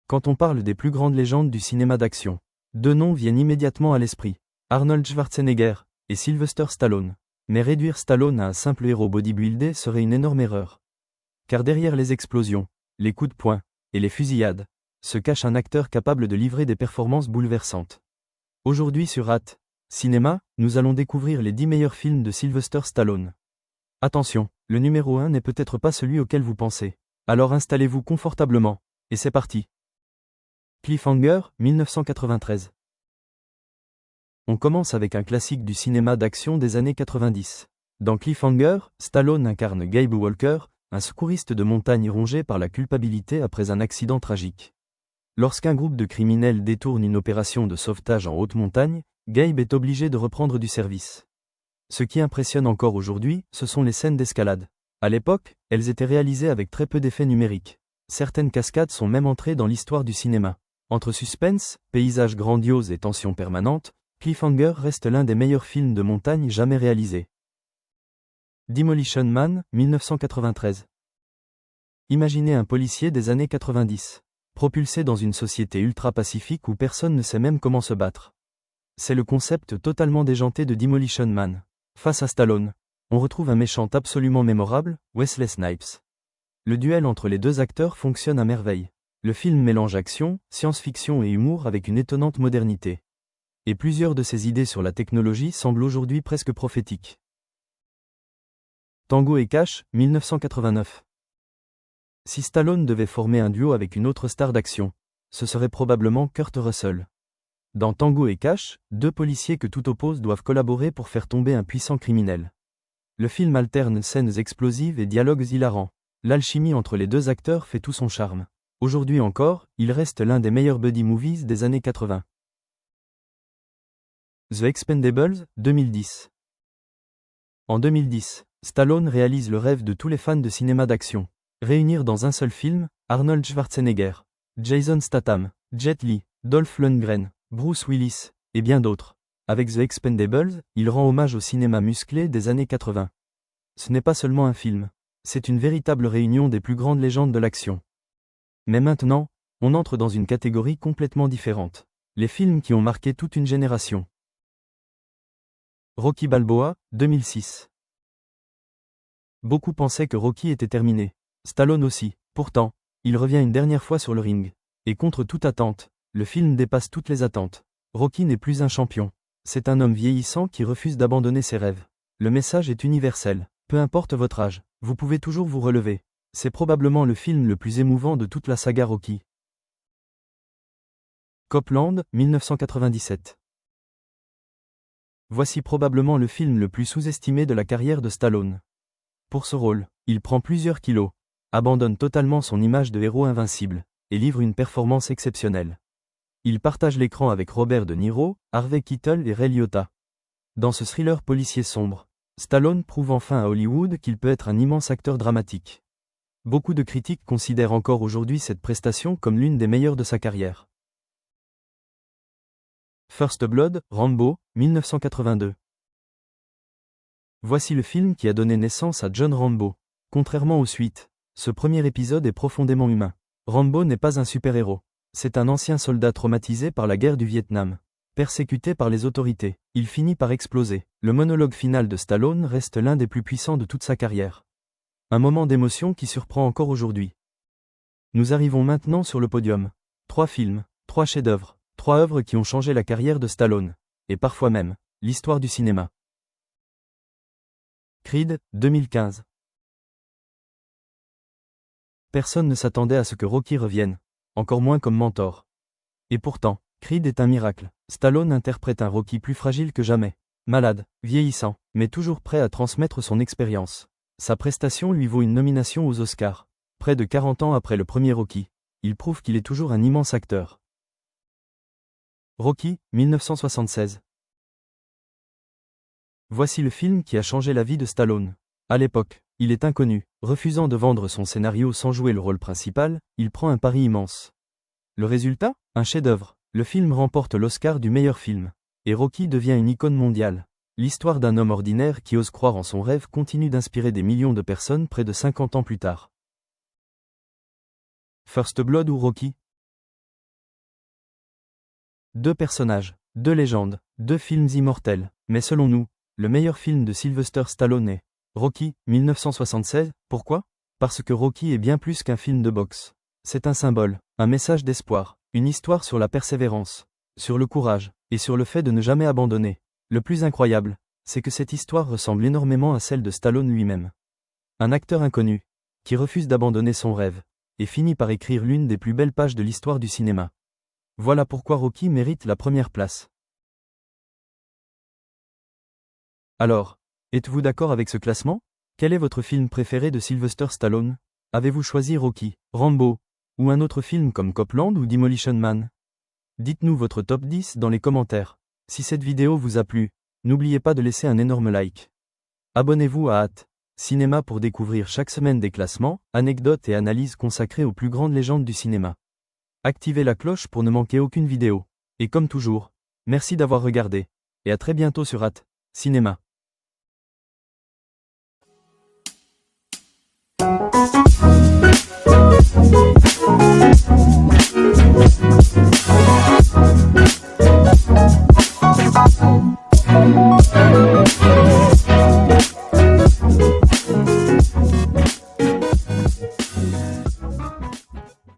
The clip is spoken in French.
Quand on parle des plus grandes légendes du cinéma d'action, deux noms viennent immédiatement à l'esprit. Arnold Schwarzenegger et Sylvester Stallone. Mais réduire Stallone à un simple héros bodybuildé serait une énorme erreur. Car derrière les explosions, les coups de poing et les fusillades, se cache un acteur capable de livrer des performances bouleversantes. Aujourd'hui sur At Cinéma, nous allons découvrir les 10 meilleurs films de Sylvester Stallone. Attention, le numéro 1 n'est peut-être pas celui auquel vous pensez. Alors installez-vous confortablement, et c'est parti. Cliffhanger, 1993. On commence avec un classique du cinéma d'action des années 90. Dans Cliffhanger, Stallone incarne Gabe Walker, un secouriste de montagne rongé par la culpabilité après un accident tragique. Lorsqu'un groupe de criminels détourne une opération de sauvetage en haute montagne, Gabe est obligé de reprendre du service. Ce qui impressionne encore aujourd'hui, ce sont les scènes d'escalade. À l'époque, elles étaient réalisées avec très peu d'effets numériques. Certaines cascades sont même entrées dans l'histoire du cinéma. Entre suspense, paysages grandioses et tension permanente, Cliffhanger reste l'un des meilleurs films de montagne jamais réalisés. Demolition Man, 1993. Imaginez un policier des années 90, propulsé dans une société ultra-pacifique où personne ne sait même comment se battre. C'est le concept totalement déjanté de Demolition Man. Face à Stallone, on retrouve un méchant absolument mémorable, Wesley Snipes. Le duel entre les deux acteurs fonctionne à merveille. Le film mélange action, science-fiction et humour avec une étonnante modernité. Et plusieurs de ses idées sur la technologie semblent aujourd'hui presque prophétiques. Tango et Cash, 1989. Si Stallone devait former un duo avec une autre star d'action, ce serait probablement Kurt Russell. Dans Tango et Cash, deux policiers que tout oppose doivent collaborer pour faire tomber un puissant criminel. Le film alterne scènes explosives et dialogues hilarants. L'alchimie entre les deux acteurs fait tout son charme. Aujourd'hui encore, il reste l'un des meilleurs buddy movies des années 80. The Expendables, 2010. En 2010, Stallone réalise le rêve de tous les fans de cinéma d'action. Réunir dans un seul film, Arnold Schwarzenegger, Jason Statham, Jet Li, Dolph Lundgren, Bruce Willis, et bien d'autres. Avec The Expendables, il rend hommage au cinéma musclé des années 80. Ce n'est pas seulement un film, c'est une véritable réunion des plus grandes légendes de l'action. Mais maintenant, on entre dans une catégorie complètement différente. Les films qui ont marqué toute une génération. Rocky Balboa, 2006. Beaucoup pensaient que Rocky était terminé. Stallone aussi. Pourtant, il revient une dernière fois sur le ring. Et contre toute attente, le film dépasse toutes les attentes. Rocky n'est plus un champion. C'est un homme vieillissant qui refuse d'abandonner ses rêves. Le message est universel. Peu importe votre âge, vous pouvez toujours vous relever. C'est probablement le film le plus émouvant de toute la saga Rocky. Copland, 1997. Voici probablement le film le plus sous-estimé de la carrière de Stallone. Pour ce rôle, il prend plusieurs kilos, abandonne totalement son image de héros invincible, et livre une performance exceptionnelle. Il partage l'écran avec Robert De Niro, Harvey Keitel et Ray Liotta. Dans ce thriller policier sombre, Stallone prouve enfin à Hollywood qu'il peut être un immense acteur dramatique. Beaucoup de critiques considèrent encore aujourd'hui cette prestation comme l'une des meilleures de sa carrière. First Blood, Rambo, 1982. Voici le film qui a donné naissance à John Rambo. Contrairement aux suites, ce premier épisode est profondément humain. Rambo n'est pas un super-héros. C'est un ancien soldat traumatisé par la guerre du Vietnam. Persécuté par les autorités, il finit par exploser. Le monologue final de Stallone reste l'un des plus puissants de toute sa carrière. Un moment d'émotion qui surprend encore aujourd'hui. Nous arrivons maintenant sur le podium. 3 films, 3 chefs-d'œuvre. 3 œuvres qui ont changé la carrière de Stallone, et parfois même, l'histoire du cinéma. Creed, 2015. Personne ne s'attendait à ce que Rocky revienne, encore moins comme mentor. Et pourtant, Creed est un miracle. Stallone interprète un Rocky plus fragile que jamais, malade, vieillissant, mais toujours prêt à transmettre son expérience. Sa prestation lui vaut une nomination aux Oscars. Près de 40 ans après le premier Rocky, il prouve qu'il est toujours un immense acteur. Rocky, 1976. Voici le film qui a changé la vie de Stallone. À l'époque, il est inconnu. Refusant de vendre son scénario sans jouer le rôle principal, il prend un pari immense. Le résultat ? Un chef-d'œuvre. Le film remporte l'Oscar du meilleur film. Et Rocky devient une icône mondiale. L'histoire d'un homme ordinaire qui ose croire en son rêve continue d'inspirer des millions de personnes près de 50 ans plus tard. First Blood ou Rocky ? Deux personnages, deux légendes, deux films immortels. Mais selon nous, le meilleur film de Sylvester Stallone est Rocky, 1976. Pourquoi? Parce que Rocky est bien plus qu'un film de boxe. C'est un symbole, un message d'espoir, une histoire sur la persévérance, sur le courage, et sur le fait de ne jamais abandonner. Le plus incroyable, c'est que cette histoire ressemble énormément à celle de Stallone lui-même. Un acteur inconnu, qui refuse d'abandonner son rêve, et finit par écrire l'une des plus belles pages de l'histoire du cinéma. Voilà pourquoi Rocky mérite la première place. Alors, êtes-vous d'accord avec ce classement? Quel est votre film préféré de Sylvester Stallone? Avez-vous choisi Rocky, Rambo, ou un autre film comme Copland ou Demolition Man? Dites-nous votre top 10 dans les commentaires. Si cette vidéo vous a plu, n'oubliez pas de laisser un énorme like. Abonnez-vous à Cinéma pour découvrir chaque semaine des classements, anecdotes et analyses consacrées aux plus grandes légendes du cinéma. Activez la cloche pour ne manquer aucune vidéo. Et comme toujours, merci d'avoir regardé. Et à très bientôt sur Cinéma.